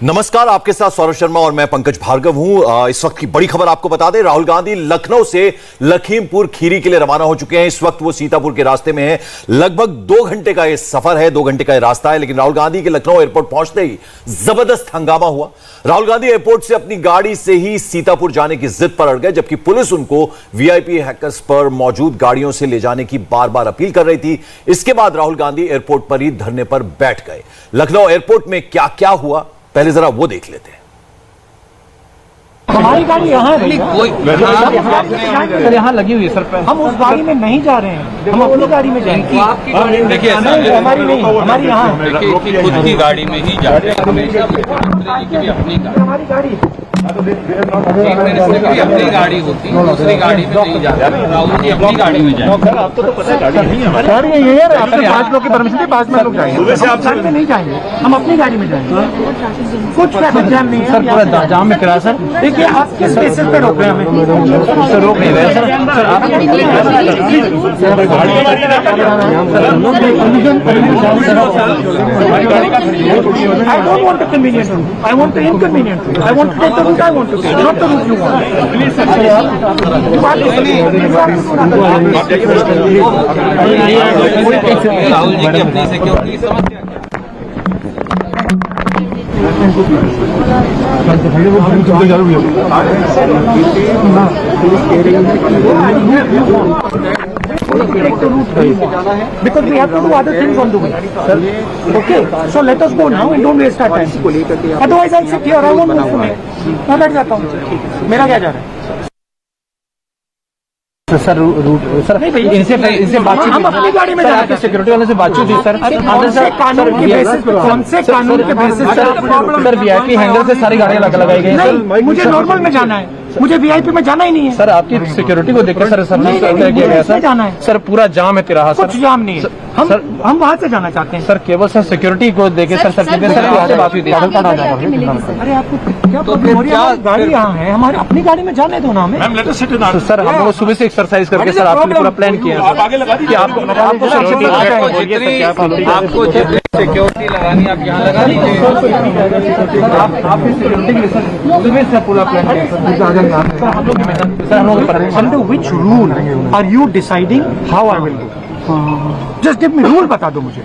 नमस्कार, आपके साथ सौरभ शर्मा और मैं पंकज भार्गव हूं। इस वक्त की बड़ी खबर आपको बता दें, राहुल गांधी लखनऊ से लखीमपुर खीरी के लिए रवाना हो चुके हैं। इस वक्त वो सीतापुर के रास्ते में है। लगभग 2 घंटे का ये सफर है, 2 घंटे का ये रास्ता है। लेकिन राहुल गांधी के लखनऊ एयरपोर्ट पहुंचते ही जबरदस्त हंगामा हुआ। राहुल गांधी एयरपोर्ट से अपनी गाड़ी से ही सीतापुर जाने की जिद पर अड़ गए, जबकि पुलिस उनको वीआईपी हैकर्स पर मौजूद गाड़ियों से ले जाने की बार बार अपील कर रही थी। इसके बाद राहुल गांधी एयरपोर्ट पर ही धरने पर बैठ गए। लखनऊ एयरपोर्ट में क्या क्या हुआ, पहले जरा वो देख लेते हैं। हमारी गाड़ी यहाँ है, सर यहाँ लगी हुई है सर। हम उस गाड़ी में नहीं जा रहे हैं, हम अपनी गाड़ी में जाएंगे। देखिए हमारी नहीं, हमारी यहाँ है। खुद की गाड़ी में ही जा रहे हैं, हमारी गाड़ी एक मिनिस्टर की अपनी गाड़ी होती है, दूसरी गाड़ी में नहीं जाते। राहुल जी अपनी गाड़ी में जाए। आपको तो पता है गाड़ी नहीं है हमारी। ये यार आपने 5 लोग की परमिशन थी, 5 में लोग जाएंगे। सुबह से आप साथ में नहीं जाएंगे, हम अपनी गाड़ी में जाएंगे। कुछ ट्रैफिक जाम नहीं है सर, पूरा जाम में करा सर। देखिए आप किस बेसिस पे रोक रहे हैं हमें? सर रोक नहीं रहे सर। सर आप I don't want a convenient route. I want the inconvenient route. I want to take the route I want to take, not the route you want. Rahul ji की अपनी सिक्योरिटी समझ Because we have to do other things on the way. Okay, so let us go now and don't waste our time. Otherwise I'll sit here. I won't move from here. मैं बैठ जाता हूँ। मेरा क्या जा रहा है? सर रूट सर इनसे बातचीत, हम अपनी गाड़ी में जाते हैं। सिक्योरिटी वाले से बातचीत हुई सर। कौन से कानून के बेसिस पे? कौन से कानून के बेसिस पे? सर वीआईपी हैंगर से सारी गाड़ियां लगाई गई नहीं, मुझे नॉर्मल में जाना है, मुझे वीआईपी में जाना ही नहीं है। सर आपकी सिक्योरिटी को देखकर सर किया गया सर। जाना है सर पूरा जाम है तिराहा सर। कुछ जाम नहीं है, हम वहाँ से जाना चाहते हैं। सर केवल सर सिक्योरिटी को देखे सर सर वहाँ से बात हुई थी। अरे आपको क्या प्रॉब्लम हो रही है? गाड़ी यहाँ है, हमारी अपनी गाड़ी में जाने दो ना हमें। सर हम लोग सुबह से एक्सरसाइज करके सर आपके पूरा प्लान किया कि आपको सिक्योरिटी लगानी आप यहाँ लगा लीजिए। आपकी सिक्योरिटी के लिए सर सुबह से पूरा प्लान किया सर। हम लोग Under which rule are you deciding how I will do? Just give me rule, बता दो मुझे।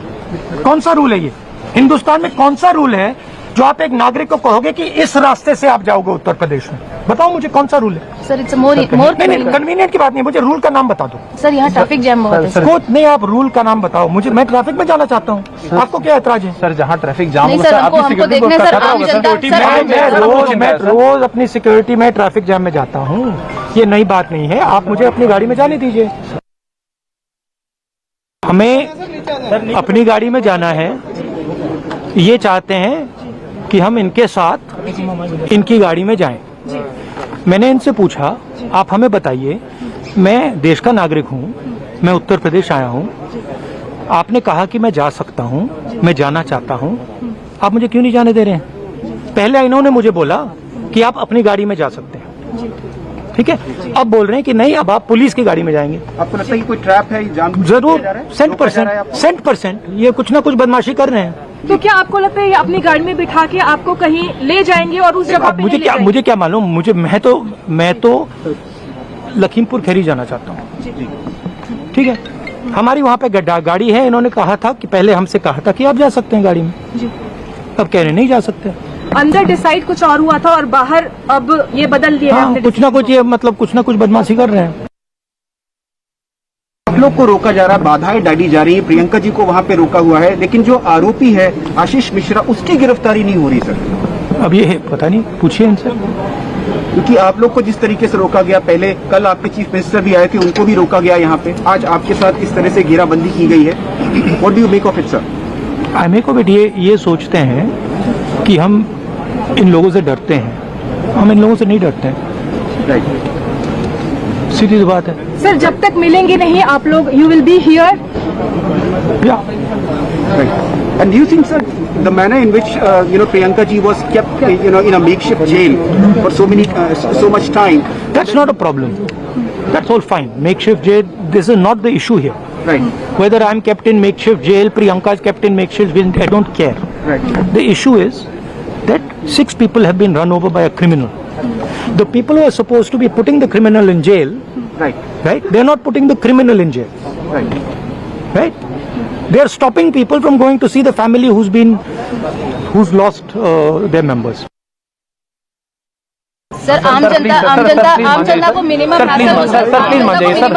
कौन सा रूल है ये? हिंदुस्तान में कौन सा रूल है जो आप एक नागरिक को कहोगे कि इस रास्ते से आप जाओगे उत्तर प्रदेश में? बताओ मुझे कौन सा रूल है? सर इट्स मोर नहीं, कन्वीनियंट की बात नहीं, मुझे रूल का नाम बता दो। सर यहाँ ट्रैफिक जैम बहुत है सर। कुछ नहीं, आप रूल का नाम बताओ मुझे। मैं ट्रैफिक में जाना चाहता हूँ, आपको क्या ऐतराज है? सर जहाँ ट्रैफिक जाम नहीं होगा सर, सर हमको आपकी देखना है सर, आम जनता मैं रोज अपनी सिक्योरिटी में ट्रैफिक जैम में जाता हूँ। ये नई बात नहीं है, आप मुझे अपनी गाड़ी में जाने दीजिए। हमें अपनी गाड़ी में जाना है, ये चाहते हैं कि हम इनके साथ इनकी गाड़ी में जाएं। मैंने इनसे पूछा, आप हमें बताइए, मैं देश का नागरिक हूं, मैं उत्तर प्रदेश आया हूं, आपने कहा कि मैं जा सकता हूं, मैं जाना चाहता हूं, आप मुझे क्यों नहीं जाने दे रहे हैं? पहले इन्होंने मुझे बोला कि आप अपनी गाड़ी में जा सकते हैं, ठीक है। अब बोल रहे हैं कि नहीं, अब आप पुलिस की गाड़ी में जाएंगे। आपको लगता है कि कोई ट्रैप है? जरूर 100% ये कुछ ना कुछ बदमाशी कर रहे हैं। तो क्या आपको लगता है ये अपनी गाड़ी में बिठा के आपको कहीं ले जाएंगे और उस जगह पे मुझे क्या मालूम? मैं तो लखीमपुर खीरी जाना चाहता हूँ, ठीक है। हमारी वहाँ पे गाड़ी है, इन्होंने कहा था कि पहले हमसे कहा था कि आप जा सकते हैं गाड़ी में, अब कह रहे नहीं जा सकते। अंदर डिसाइड कुछ और हुआ था और बाहर अब ये बदल दिया है। कुछ ना कुछ, ये मतलब कुछ ना कुछ बदमाशी कर रहे हैं। आप लोग को रोका जा रहा है, बाधाएं डाली जा रही है, प्रियंका जी को वहाँ पे रोका हुआ है, लेकिन जो आरोपी है आशीष मिश्रा, उसकी गिरफ्तारी नहीं हो रही सर। अब ये पता नहीं, पूछिए इनसे। क्योंकि आप लोग को जिस तरीके से रोका गया, पहले कल आपके चीफ मिनिस्टर भी आए थे, उनको भी रोका गया यहाँ पे, आज आपके साथ इस तरह से घेराबंदी की गई है। What do you make of it sir? I make of it, ये सोचते हैं कि हम इन लोगों से डरते हैं, हम इन लोगों से नहीं डरते हैं। राइट, सीधी सी बात है सर। जब तक मिलेंगे नहीं आप लोग, you will be here. And do you think, sir, the manner in which Priyanka ji was kept, in a makeshift jail for so much time? That's not a problem. That's all fine. Makeshift jail. This is not the issue here. Right. Whether I'm kept in makeshift jail, Priyanka is kept in makeshift jail, I don't care. Right. The issue is that 6 people have been run over by a criminal. The people who are supposed to be putting the criminal in jail, right? They're not putting the criminal in jail, right? They're stopping people from going to see the family who's lost their members. Sir आम जनता को minimum sir please मान जाइए sir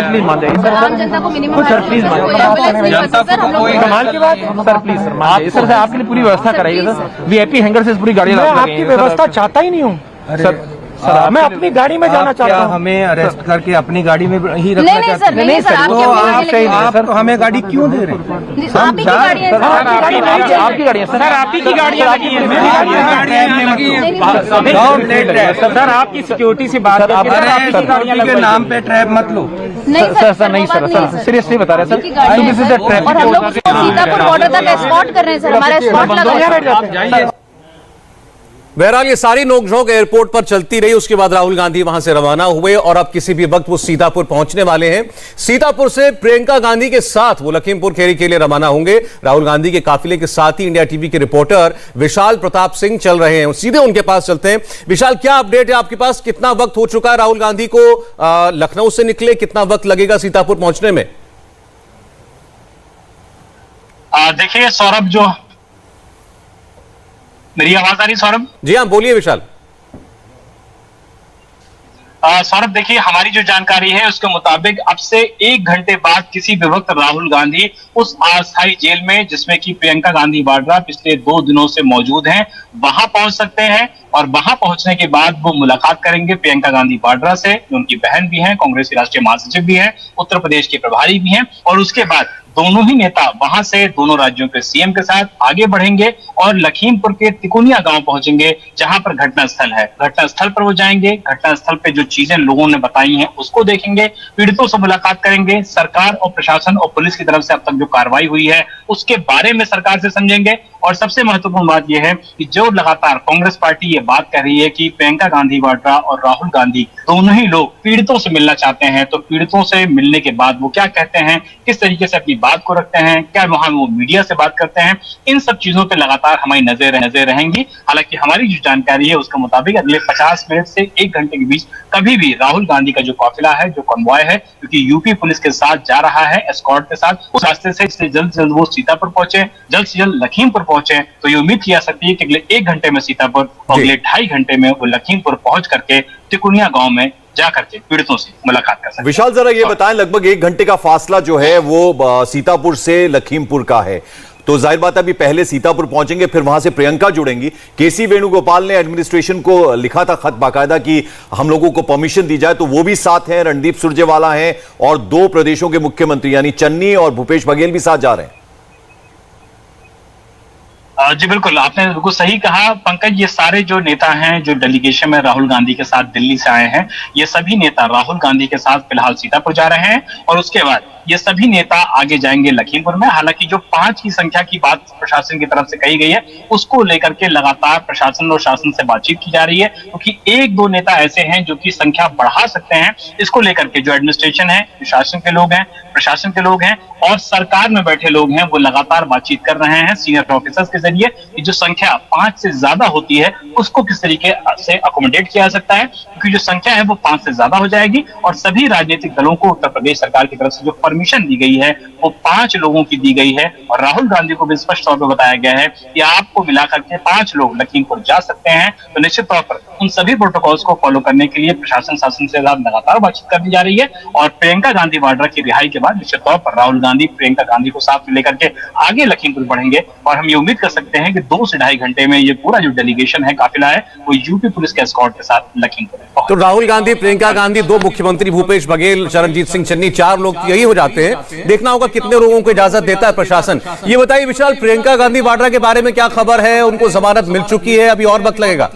please मान जाइए आम जनता को minimum sir please मान जाइए कमाल की बात सर प्लीज सर मान जाइए सर आपके लिए पूरी व्यवस्था कराइए सर वीआईपी हैंगर से पूरी गाड़ी मैं आपकी व्यवस्था चाहता ही नहीं हूँ सर मैं अपनी गाड़ी में जाना चाहता हूँ। हमें अरेस्ट करके अपनी गाड़ी में ही रखना चाहते हैं? नहीं सर, आप हमें गाड़ी क्यों दे रहे हैं? आप ही की गाड़ी है आपकी गाड़ी है सर, आप ही की गाड़ियाँ लगी है सर, आपकी सिक्योरिटी से बात के नाम पे ट्रैप मत लो। नहीं सर नहीं सर सीरियसली बता रहे सर, और हम लोग सीतापुर बॉर्डर तक एस्कॉर्ट कर रहे हैं सर, हमारा एस्कॉर्ट लगा। बहरहाल ये सारी नोकझोंक एयरपोर्ट पर चलती रही। उसके बाद राहुल गांधी वहां से रवाना हुए और अब किसी भी वक्त वो सीतापुर पहुंचने वाले हैं। सीतापुर से प्रियंका गांधी के साथ वो लखीमपुर खीरी के लिए रवाना होंगे। राहुल गांधी के काफिले के साथ ही इंडिया टीवी के रिपोर्टर विशाल प्रताप सिंह चल रहे हैं, सीधे उनके पास चलते हैं। विशाल, क्या अपडेट है आपके पास? कितना वक्त हो चुका है राहुल गांधी को लखनऊ से निकले? कितना वक्त लगेगा सीतापुर पहुंचने में? देखिए सौरभ, जो मेरी आवाज आ रही सौरभ? जी हाँ, बोलिए विशाल। सौरभ देखिए, हमारी जो जानकारी है उसके मुताबिक अब से 1 घंटे बाद किसी भी वक्त राहुल गांधी उस अस्थायी जेल में जिसमें कि प्रियंका गांधी वाड्रा पिछले 2 दिनों से मौजूद हैं, वहां पहुंच सकते हैं। और वहां पहुंचने के बाद वो मुलाकात करेंगे प्रियंका गांधी वाड्रा से, जो उनकी बहन भी हैं, कांग्रेस की राष्ट्रीय महासचिव भी हैं, उत्तर प्रदेश के प्रभारी भी हैं। और उसके बाद दोनों ही नेता वहां से दोनों राज्यों के सीएम के साथ आगे बढ़ेंगे और लखीमपुर के तिकोनिया गांव पहुंचेंगे, जहां पर घटनास्थल है। घटनास्थल पर वो जाएंगे, घटनास्थल पे जो चीजें लोगों ने बताई हैं उसको देखेंगे, पीड़ितों से मुलाकात करेंगे, सरकार और प्रशासन और पुलिस की तरफ से अब तक जो कार्रवाई हुई है उसके बारे में सरकार से समझेंगे। और सबसे महत्वपूर्ण बात यह है कि जो लगातार कांग्रेस पार्टी ये बात कर रही है कि प्रियंका गांधी वाड्रा और राहुल गांधी दोनों ही लोग पीड़ितों से मिलना चाहते हैं, तो पीड़ितों से मिलने के बाद वो क्या कहते हैं, किस तरीके से अपनी बात को रखते हैं, क्या वहां वो मीडिया से बात करते हैं, इन सब चीजों पे लगातार हमारी नजर रहेंगी। हालांकि हमारी जो जानकारी है उसके मुताबिक अगले 50 मिनट से 1 घंटे के बीच कभी भी राहुल गांधी का जो काफिला है, जो कॉन्वॉय है, क्योंकि यूपी पुलिस के साथ जा रहा है एस्कॉर्ट के साथ, उस रास्ते से जल्द से जल्द वो सीतापुर पहुंचे, जल्द से जल्द लखीमपुर पहुंचे। तो ये उम्मीद की जा सकती है कि अगले 1 घंटे में सीतापुर और अगले 2.5 घंटे में वो लखीमपुर पहुंच करके तिकोनिया गांव में जाकर के पीड़ितों से मुलाकात कर सकते हैं। विशाल, जरा ये बताएं, लगभग 1 घंटे का फासला जो है वो सीतापुर से लखीमपुर का है, तो जाहिर बात है अभी पहले सीतापुर पहुंचेंगे, फिर वहां से प्रियंका जुड़ेंगी। केसी वेणुगोपाल ने एडमिनिस्ट्रेशन को लिखा था खत बाकायदा कि हम लोगों को परमिशन दी जाए, तो वो भी साथ हैं, रणदीप सुरजेवाला हैं और 2 प्रदेशों के मुख्यमंत्री यानी चन्नी और भूपेश बघेल भी साथ जा रहे हैं। जी बिल्कुल, आपने बिल्कुल सही कहा पंकज। ये सारे जो नेता हैं जो डेलीगेशन में राहुल गांधी के साथ दिल्ली से आए हैं, ये सभी नेता राहुल गांधी के साथ फिलहाल सीतापुर जा रहे हैं और उसके बाद ये सभी नेता आगे जाएंगे लखीमपुर में। हालांकि जो 5 की संख्या की बात प्रशासन की तरफ से कही गई है उसको लेकर के लगातार प्रशासन और शासन से बातचीत की जा रही है, क्योंकि 1-2 नेता ऐसे हैं जो कि संख्या बढ़ा सकते हैं। इसको लेकर के जो एडमिनिस्ट्रेशन है, शासन के लोग हैं, प्रशासन के लोग हैं और सरकार में बैठे लोग हैं, वो लगातार बातचीत कर रहे हैं सीनियर ऑफिसर्स के जरिए कि जो संख्या 5 से ज्यादा होती है उसको किस तरीके से अकोमोडेट किया जा सकता है, क्योंकि जो संख्या है वो 5 से ज्यादा हो जाएगी। और सभी राजनीतिक दलों को उत्तर प्रदेश सरकार की तरफ से जो परमिशन दी गई है वो 5 लोगों की दी गई है और राहुल गांधी को भी स्पष्ट तौर पर बताया गया है कि आपको मिलाकर के 5 लोग लखीमपुर जा सकते हैं। तो निश्चित तौर पर उन सभी प्रोटोकॉल्स को फॉलो करने के लिए प्रशासन शासन से लगातार बातचीत कर दी जा रही है और प्रियंका गांधी वाड्रा की रिहाई के बाद निश्चित तौर पर राहुल गांधी प्रियंका गांधी को साथ में लेकर के आगे लखीमपुर बढ़ेंगे और हम ये उम्मीद कर सकते हैं कि 2 से 2.5 घंटे में ये पूरा जो डेलीगेशन है, काफिला है, वो यूपी पुलिस के एस्कॉर्ट के साथ लखीमपुर। तो राहुल गांधी, प्रियंका गांधी, 2 मुख्यमंत्री भूपेश बघेल, चरणजीत सिंह चन्नी, 4 लोग यही हो जाते हैं। देखना होगा कितने लोगों को इजाजत देता है प्रशासन। ये बताइए विशाल, प्रियंका गांधी वाड्रा के बारे में क्या खबर है? उनको जमानत मिल चुकी है, अभी और वक्त लगेगा?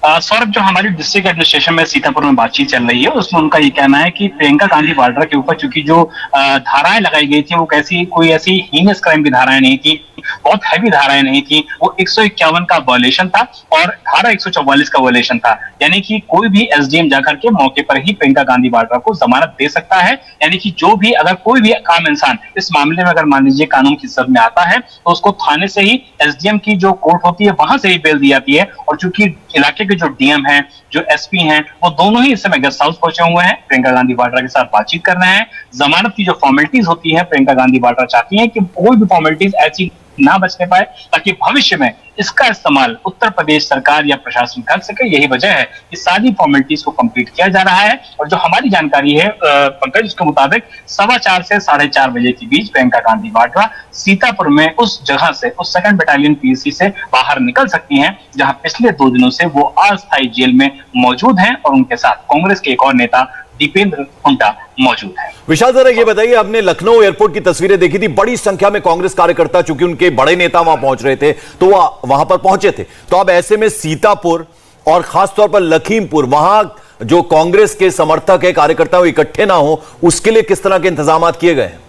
सौरभ, जो हमारी डिस्ट्रिक्ट एडमिनिस्ट्रेशन में सीतापुर में बातचीत चल रही है उसमें उनका ये कहना है कि प्रियंका गांधी वाड्रा के ऊपर चूंकि जो धाराएं लगाई गई थी वो कोई ऐसी हीनस क्राइम की धाराएं नहीं थी, बहुत हैवी धाराएं नहीं थी, वो 151 का वायलेशन था और धारा 144 का वायलेशन था। यानी कि कोई भी एसडीएम जाकर के मौके पर ही प्रियंका गांधी वाड्रा को जमानत दे सकता है। यानी कि जो भी अगर कोई भी आम इंसान इस मामले में अगर मान लीजिए कानून की जद में आता है तो उसको थाने से ही एसडीएम की जो कोर्ट होती है वहां से ही बेल दी जाती है। और चूंकि इलाके के जो डीएम हैं, जो एसपी हैं, वो दोनों ही इस समय गेस्ट हाउस पहुंचे हुए हैं, प्रियंका गांधी वाड्रा के साथ बातचीत कर रहे हैं। जमानत की जो फॉर्मेलिटीज होती है, प्रियंका गांधी वाड्रा चाहती है कि कोई भी फॉर्मेलिटीज ऐसी ना बचने पाए ताकि भविष्य में इसका इस्तेमाल उत्तर प्रदेश सरकार या प्रशासन कर सके। यही वजह है कि सारी फॉर्मेलिटीज को कंप्लीट किया जा रहा है। और जो हमारी जानकारी है पंकज, उसके मुताबिक 4:15 से 4:30 बजे के बीच प्रियंका गांधी वाड्रा सीतापुर में उस जगह से, उस 2nd बटालियन पीएसी से बाहर निकल सकती हैं जहां पिछले 2 दिनों से वो अस्थायी जेल में मौजूद हैं और उनके साथ कांग्रेस के एक और नेता दीपेंद्र हुड्डा मौजूद है। विशाल, जरा ये बताइए, आपने लखनऊ एयरपोर्ट की तस्वीरें देखी थी, बड़ी संख्या में कांग्रेस कार्यकर्ता, चूंकि उनके बड़े नेता वहां पहुंच रहे थे तो वह वहां पर पहुंचे थे। तो अब ऐसे में सीतापुर और खासतौर पर लखीमपुर, वहां जो कांग्रेस के समर्थक है, कार्यकर्ता इकट्ठे ना हो, उसके लिए किस तरह के इंतजाम किए गए हैं?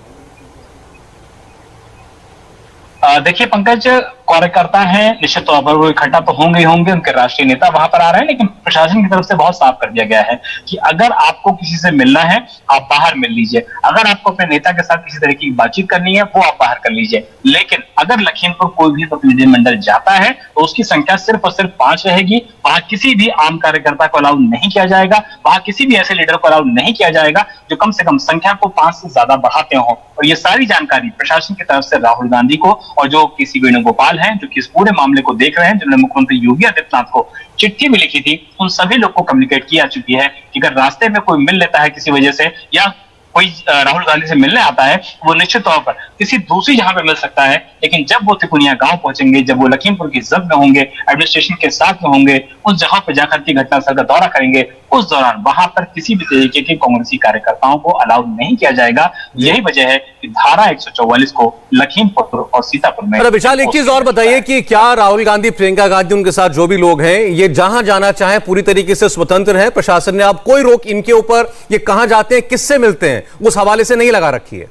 देखिए पंकज, कार्यकर्ता हैं, निश्चित तौर पर वो इकट्ठा तो होंगे ही होंगे, उनके राष्ट्रीय नेता वहां पर आ रहे हैं, लेकिन प्रशासन की तरफ से बहुत साफ कर दिया गया है कि अगर आपको किसी से मिलना है आप बाहर मिल लीजिए, अगर आपको अपने नेता के साथ किसी तरह की बातचीत करनी है वो आप बाहर कर लीजिए। लेकिन अगर लखीमपुर कोई भी प्रतिनिधिमंडल जाता है तो उसकी संख्या सिर्फ और सिर्फ 5 रहेगी। वहां किसी भी आम कार्यकर्ता को अलाउ नहीं किया जाएगा, वहां किसी भी ऐसे लीडर को अलाउ नहीं किया जाएगा जो कम से कम संख्या को 5 से ज्यादा बढ़ाते हो। और ये सारी जानकारी प्रशासन की तरफ से राहुल गांधी को और जो केसी वेणुगोपाल हैं, जो कि इस पूरे मामले को देख रहे हैं, जिन्होंने मुख्यमंत्री योगी आदित्यनाथ को चिट्ठी भी लिखी थी, उन सभी लोग को कम्युनिकेट किया चुकी है कि अगर रास्ते में कोई मिल लेता है किसी वजह से या कोई राहुल गांधी से मिलने आता है, वो निश्चित तौर पर किसी दूसरी जगह पे मिल सकता है। लेकिन जब वो तिकुनिया गांव पहुंचेंगे, जब वो लखीमपुर की जद में होंगे, एडमिनिस्ट्रेशन के साथ में होंगे, उस जगह पे जाकर के घटनास्थल का दौरा करेंगे, उस दौरान वहां पर किसी भी तरीके के कांग्रेसी कार्यकर्ताओं को अलाउ नहीं किया जाएगा। यही वजह है कि धारा 144 को लखीमपुर और सीतापुर में। विशाल, एक चीज और बताइए कि क्या राहुल गांधी, प्रियंका गांधी, उनके साथ जो भी लोग हैं, ये जहां जाना चाहें पूरी तरीके से स्वतंत्र है? प्रशासन ने अब कोई रोक इनके ऊपर, ये कहां जाते हैं, किससे मिलते हैं, उस हवाले से नहीं लगा रखी है?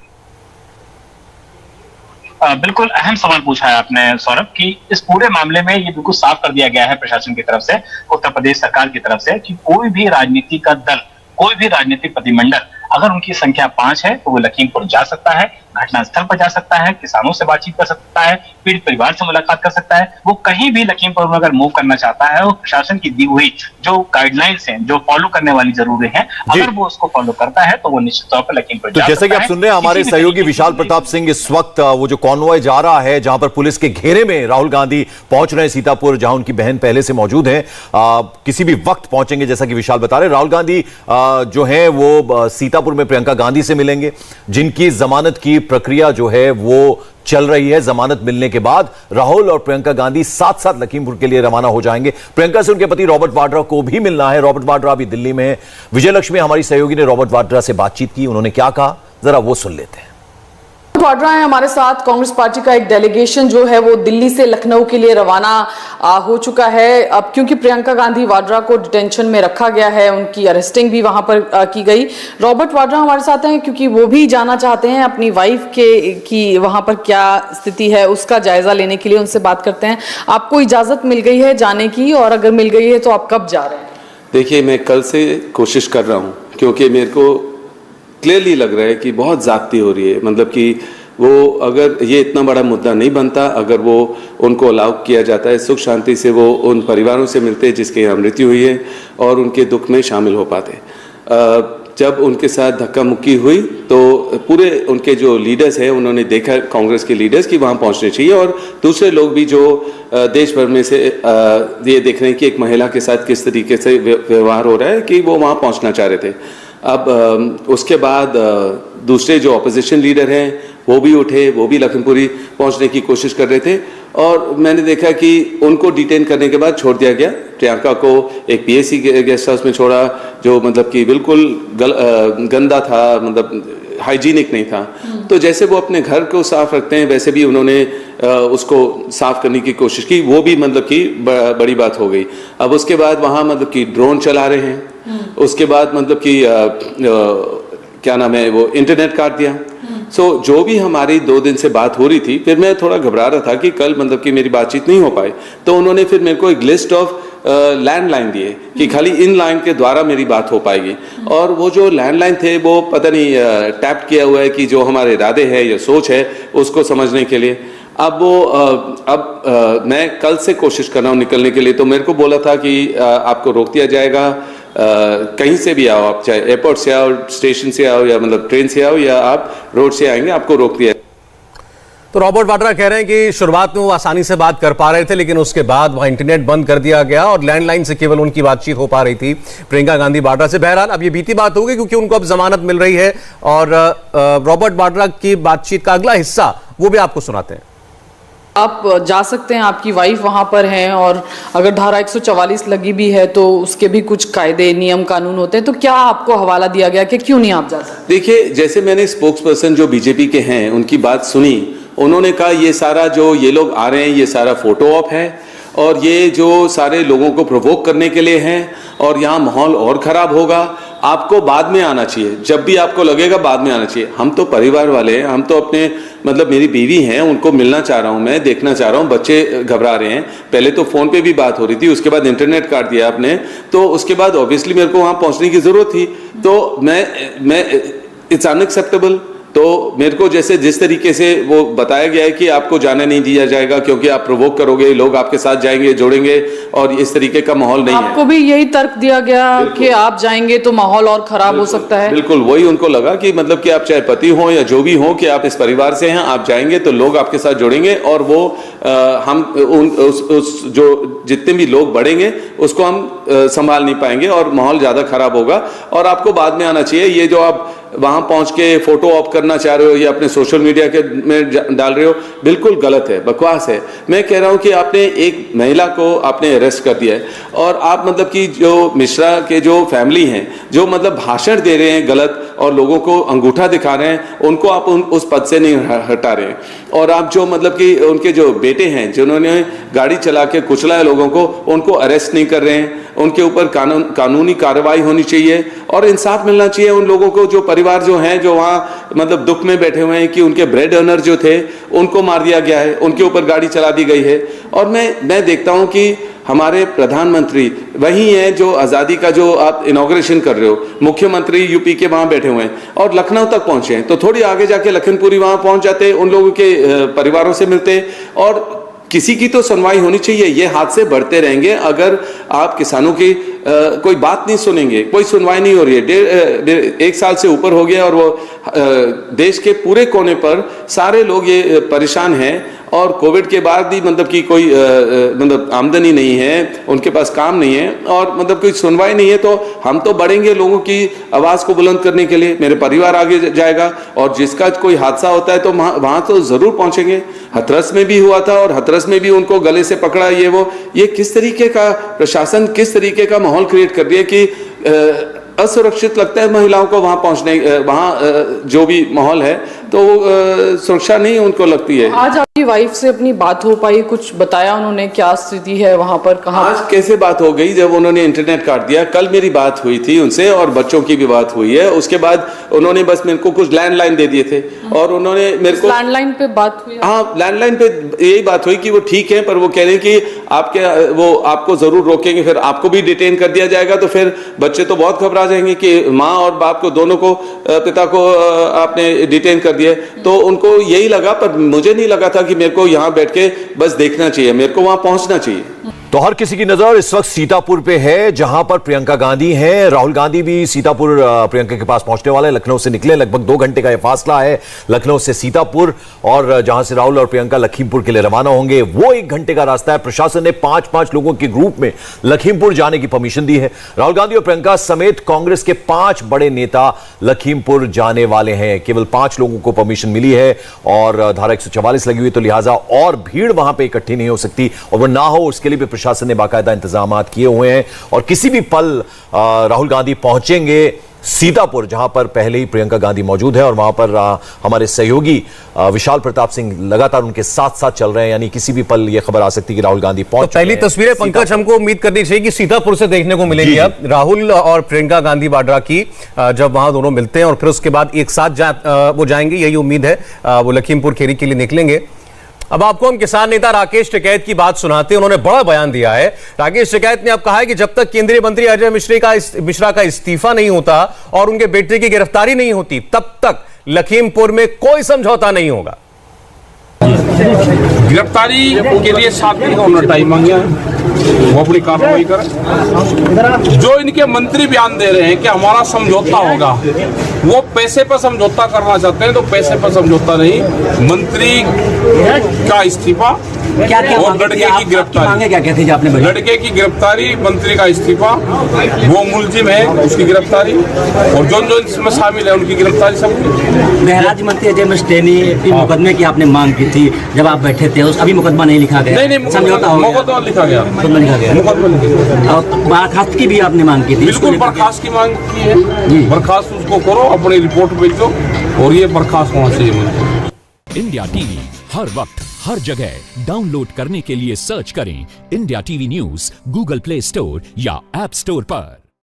बिल्कुल अहम सवाल पूछा है आपने सौरभ, कि इस पूरे मामले में ये बिल्कुल साफ कर दिया गया है प्रशासन की तरफ से, उत्तर प्रदेश सरकार की तरफ से, कि कोई भी राजनीतिक दल, कोई भी राजनीतिक प्रतिमंडल अगर उनकी संख्या 5 है तो वो लखीमपुर जा सकता है, घटनास्थल पर जा सकता है, किसानों से बातचीत कर सकता है, पीड़ित परिवार से मुलाकात कर सकता है। वो कहीं भी लखीमपुर में अगर मूव करना चाहता है, वो प्रशासन की दी हुई जो गाइडलाइंस हैं, जो फॉलो करने वाली जरूरी है, अगर वो उसको फॉलो करता है तो वो निश्चित तौर पर लखीमपुर जा सकता है। जैसे कि आप सुन रहे हैं, हमारे सहयोगी विशाल प्रताप सिंह इस वक्त वो जो कॉन्वॉय जा रहा है, जहां पर पुलिस के घेरे में राहुल गांधी पहुंच रहे हैं सीतापुर, जहां उनकी बहन पहले से मौजूद है, किसी भी वक्त पहुंचेंगे, जैसा कि विशाल बता रहे। राहुल गांधी जो है वो सीतापुर में प्रियंका गांधी से मिलेंगे, जिनकी जमानत की प्रक्रिया जो है वो चल रही है। जमानत मिलने के बाद राहुल और प्रियंका गांधी साथ साथ लखीमपुर के लिए रवाना हो जाएंगे। प्रियंका से उनके पति रॉबर्ट वाड्रा को भी मिलना है। रॉबर्ट वाड्रा अभी दिल्ली में है। विजय लक्ष्मी हमारी सहयोगी ने रॉबर्ट वाड्रा से बातचीत की, उन्होंने क्या कहा जरा वो सुन लेते हैं। वाड्रा है हमारे साथ। कांग्रेस पार्टी का एक डेलीगेशन जो है वो दिल्ली से लखनऊ के लिए रवाना हो चुका है। अब क्योंकि प्रियंका गांधी वाड्रा को डिटेंशन में रखा गया है, उनकी अरेस्टिंग भी वहां पर की गई। रॉबर्ट वाड्रा हमारे साथ हैं क्योंकि वो भी जाना चाहते हैं अपनी वाइफ के कि वहां पर क्या स्थिति है, उसका जायजा लेने के लिए। उनसे बात करते हैं। आपको इजाजत मिल गई है जाने की, और अगर मिल गई है तो आप कब जा रहे हैं? देखिए, मैं कल से कोशिश कर रहा हूँ, क्योंकि मेरे को क्लियरली लग रहा है कि बहुत ज़्यादती हो रही है। मतलब कि वो अगर ये इतना बड़ा मुद्दा नहीं बनता, अगर वो उनको अलाउ किया जाता है, सुख शांति से वो उन परिवारों से मिलते जिसकी यहाँ मृत्यु हुई है और उनके दुख में शामिल हो पाते। जब उनके साथ धक्का मुक्की हुई तो पूरे उनके जो लीडर्स हैं उन्होंने देखा, कांग्रेस के लीडर्स, कि वहाँ पहुँचने चाहिए, और दूसरे लोग भी जो देश भर में से ये देख रहे हैं कि एक महिला के साथ किस तरीके से व्यवहार हो रहा है, कि वो वहाँ पहुँचना चाह रहे थे। अब उसके बाद दूसरे जो ऑपोजिशन लीडर हैं वो भी उठे, वो भी लखीमपुरी पहुंचने की कोशिश कर रहे थे, और मैंने देखा कि उनको डिटेन करने के बाद छोड़ दिया गया। प्रियंका को एक पीएसी गेस्ट हाउस में छोड़ा, जो मतलब कि बिल्कुल गंदा था, मतलब हाइजीनिक नहीं था। तो जैसे वो अपने घर को साफ रखते हैं वैसे भी उन्होंने उसको साफ करने की कोशिश की, वो भी मतलब कि बड़ी बात हो गई। अब उसके बाद वहाँ मतलब कि ड्रोन चला रहे हैं, उसके बाद मतलब कि क्या नाम है, वो इंटरनेट काट दिया। सो जो भी हमारी 2 दिन से बात हो रही थी, फिर मैं थोड़ा घबरा रहा था कि कल मतलब कि मेरी बातचीत नहीं हो पाई, तो उन्होंने फिर मेरे को एक लिस्ट ऑफ लैंडलाइन दिए कि खाली इन लाइन के द्वारा मेरी बात हो पाएगी। और वो जो लैंडलाइन थे वो पता नहीं टैप किया हुआ है कि जो हमारे इरादे हैं या सोच है उसको समझने के लिए। अब वो मैं कल से कोशिश कर रहा हूँ निकलने के लिए, तो मेरे को बोला था कि आपको रोक दिया जाएगा, कहीं से भी आओ आप, चाहे एयरपोर्ट से आओ, स्टेशन से आओ, या मतलब ट्रेन से आओ, या आप रोड से आएंगे, आपको रोक दिया। तो रॉबर्ट वाड्रा कह रहे हैं कि शुरुआत में वो आसानी से बात कर पा रहे थे, लेकिन उसके बाद वहां इंटरनेट बंद कर दिया गया और लैंडलाइन से केवल उनकी बातचीत हो पा रही थी प्रियंका गांधी वाड्रा से। बहरहाल अब ये बीती बात होगी क्योंकि उनको अब जमानत मिल रही है, और रॉबर्ट वाड्रा की बातचीत का अगला हिस्सा वो भी आपको सुनाते हैं। आप जा सकते हैं, आपकी वाइफ वहां पर हैं, और अगर धारा 144 लगी भी है तो उसके भी कुछ कायदे नियम कानून होते हैं, तो क्या आपको हवाला दिया गया कि क्यों नहीं आप जा सकते? देखिए, जैसे मैंने स्पोक्स पर्सन जो बीजेपी के हैं उनकी बात सुनी, उन्होंने कहा ये सारा जो ये लोग आ रहे हैं ये सारा फोटो ऑप है, और ये जो सारे लोगों को प्रोवोक करने के लिए हैं, और यहाँ माहौल और खराब होगा, आपको बाद में आना चाहिए, जब भी आपको लगेगा बाद में आना चाहिए। हम तो परिवार वाले हैं, हम तो अपने मतलब मेरी बीवी हैं, उनको मिलना चाह रहा हूं, मैं देखना चाह रहा हूं, बच्चे घबरा रहे हैं। पहले तो फोन पे भी बात हो रही थी, उसके बाद इंटरनेट काट दिया आपने, तो उसके बाद ऑब्वियसली मेरे को वहां पहुंचने की जरूरत थी। तो मैं इट्स अनएक्सेप्टेबल। तो मेरे को जैसे जिस तरीके से वो बताया गया है कि आपको जाने नहीं दिया जाएगा क्योंकि आप प्रोवोक करोगे, लोग आपके साथ जाएंगे, जोड़ेंगे, और इस तरीके का माहौल नहीं है। आपको भी यही तर्क दिया गया कि आप जाएंगे तो माहौल और खराब हो सकता है? बिल्कुल वही उनको लगा कि मतलब कि आप चाहे पति हो या जो भी हो, कि आप इस परिवार से हैं, आप जाएंगे तो लोग आपके साथ जुड़ेंगे, और वो हम उस जो जितने भी लोग बढ़ेंगे उसको हम संभाल नहीं पाएंगे और माहौल ज्यादा खराब होगा, और आपको बाद में आना चाहिए। ये जो आप वहां पहुंच के फोटो ऑप करना चाह रहे हो या अपने सोशल मीडिया के में डाल रहे हो, बिल्कुल गलत है, बकवास है। मैं कह रहा हूं कि आपने एक महिला को आपने अरेस्ट कर दिया है, और आप मतलब कि जो मिश्रा के जो फैमिली हैं, जो मतलब भाषण दे रहे हैं गलत और लोगों को अंगूठा दिखा रहे हैं, उनको आप उस पद से नहीं हटा रहे हैं। और आप जो मतलब कि उनके जो बेटे हैं जिन्होंने गाड़ी चला के कुचला है लोगों को, उनको अरेस्ट नहीं कर रहे हैं। उनके ऊपर कानूनी कार्रवाई होनी चाहिए और इंसाफ मिलना चाहिए उन लोगों को, जो परिवार जो हैं, जो वहाँ मतलब दुख में बैठे हुए हैं कि उनके ब्रेड अर्नर जो थे उनको मार दिया गया है, उनके ऊपर गाड़ी चला दी गई है। और मैं देखता हूँ कि हमारे प्रधानमंत्री वही हैं जो आज़ादी का जो आप इनॉग्रेशन कर रहे हो, मुख्यमंत्री यूपी के वहाँ बैठे हुए हैं और लखनऊ तक पहुँचे हैं, तो थोड़ी आगे जाके लखनपुरी वहाँ पहुँच जाते, उन लोगों के परिवारों से मिलते, और किसी की तो सुनवाई होनी चाहिए। ये हादसे बढ़ते रहेंगे अगर आप किसानों की कोई बात नहीं सुनेंगे, कोई सुनवाई नहीं हो रही है। 1 साल से ऊपर हो गया और वो देश के पूरे कोने पर सारे लोग ये परेशान हैं, और कोविड के बाद भी मतलब कि कोई मतलब आमदनी नहीं है, उनके पास काम नहीं है, और मतलब कोई सुनवाई नहीं है। तो हम तो बढ़ेंगे लोगों की आवाज़ को बुलंद करने के लिए, मेरे परिवार आगे जाएगा, और जिसका कोई हादसा होता है तो वहाँ तो ज़रूर पहुँचेंगे। हथरस में भी हुआ था, और हथरस में भी उनको गले से पकड़ा, ये किस तरीके का प्रशासन, किस तरीके का माहौल क्रिएट कर दिया कि असुरक्षित लगता है महिलाओं को वहां पहुंचने, वहां जो भी माहौल है तो सुरक्षा नहीं उनको लगती है। आज आपकी वाइफ से अपनी बात हो पाई, कुछ बताया उन्होंने क्या स्थिति है वहां पर, कहाँ? आज कैसे बात हो गई जब उन्होंने इंटरनेट काट दिया। कल मेरी बात हुई थी उनसे, और बच्चों की भी बात हुई है। उसके बाद उन्होंने बस मेरे को कुछ लैंडलाइन दे दिए थे, और उन्होंने मेरे को लैंडलाइन पे बात हुई? हाँ, लैंडलाइन पे यही बात हुई कि वो ठीक है, पर वो कह रहे हैं कि आपको जरूर रोकेंगे, फिर आपको भी डिटेन कर दिया जाएगा। तो फिर बच्चे तो बहुत घबरा जाएंगे कि माँ और बाप को, दोनों को, पिता को आपने डिटेन कर दिया। तो उनको यही लगा, पर मुझे नहीं लगा था कि मेरे को यहाँ बैठ के बस देखना चाहिए, मेरे को वहां पहुंचना चाहिए। तो हर किसी की नजर इस वक्त सीतापुर पे है, जहां पर प्रियंका गांधी हैं। राहुल गांधी भी सीतापुर प्रियंका के पास पहुंचने वाले, लखनऊ से निकले। लगभग 2 घंटे का यह फासला है लखनऊ से सीतापुर, और जहां से राहुल और प्रियंका लखीमपुर के लिए रवाना होंगे वो 1 घंटे का रास्ता है। प्रशासन ने 5-5 लोगों के ग्रुप में लखीमपुर जाने की परमिशन दी है। राहुल गांधी और प्रियंका समेत कांग्रेस के 5 बड़े नेता लखीमपुर जाने वाले हैं। केवल 5 लोगों को परमिशन मिली है, और धारा 144 लगी हुई, तो लिहाजा और भीड़ वहां पर इकट्ठी नहीं हो सकती, और वो ना हो उसके लिए प्रशासन ने बाकायदा इंतजाम किए हुए हैं। और किसी भी पल राहुल गांधी पहुंचेंगे सीतापुर, जहां पर पहले ही प्रियंका गांधी मौजूद है और वहां पर हमारे सहयोगी विशाल प्रताप सिंह लगातार उनके साथ साथ चल रहे हैं, यानी किसी भी पल यह खबर आ सकती है कि राहुल गांधी पहुंच तो पहली तस्वीरें पंकज हमको उम्मीद करनी चाहिए कि सीतापुर से देखने को मिलेंगी अब राहुल और प्रियंका गांधी वाड्रा की, जब वहां दोनों मिलते हैं और फिर उसके बाद एक साथ वो जाएंगे, यही उम्मीद है। वो लखीमपुर खीरी के लिए निकलेंगे। अब आपको हम किसान नेता राकेश टिकैत की बात सुनाते हैं। उन्होंने बड़ा बयान दिया है। राकेश टिकैत ने अब कहा है कि जब तक केंद्रीय मंत्री अजय मिश्रा का इस्तीफा नहीं होता और उनके बेटे की गिरफ्तारी नहीं होती, तब तक लखीमपुर में कोई समझौता नहीं होगा। गिरफ्तारी के लिए 7 दिन का उन्होंने टाइम मांगा है, वो अपनी कार्रवाई करें। जो इनके मंत्री बयान दे रहे हैं कि हमारा समझौता होगा, वो पैसे पर समझौता करना चाहते हैं, तो पैसे पर समझौता नहीं, मंत्री का इस्तीफा और लड़के की गिरफ्तारी। क्या थी आपने? लड़के की गिरफ्तारी, मंत्री का इस्तीफा, वो मुलजिम है उसकी गिरफ्तारी, और जो जो इसमें शामिल है उनकी गिरफ्तारी। सब राज्य मंत्री अजय मिश्रा मुकदमे की आपने मांग की थी जब आप बैठे थे, अभी मुकदमा नहीं लिखा गया? नहीं, समझौता मुकदमा लिखा गया, और बर्खास्त की भी आपने मांग की थी? बिल्कुल, बर्खास्त की मांग की है। बर्खास्त उसको करो, अपनी रिपोर्ट भेजो, और ये बर्खास्त होना चाहिए। इंडिया टीवी हर वक्त हर जगह डाउनलोड करने के लिए सर्च करें India TV news Google play store या ऐप स्टोर पर।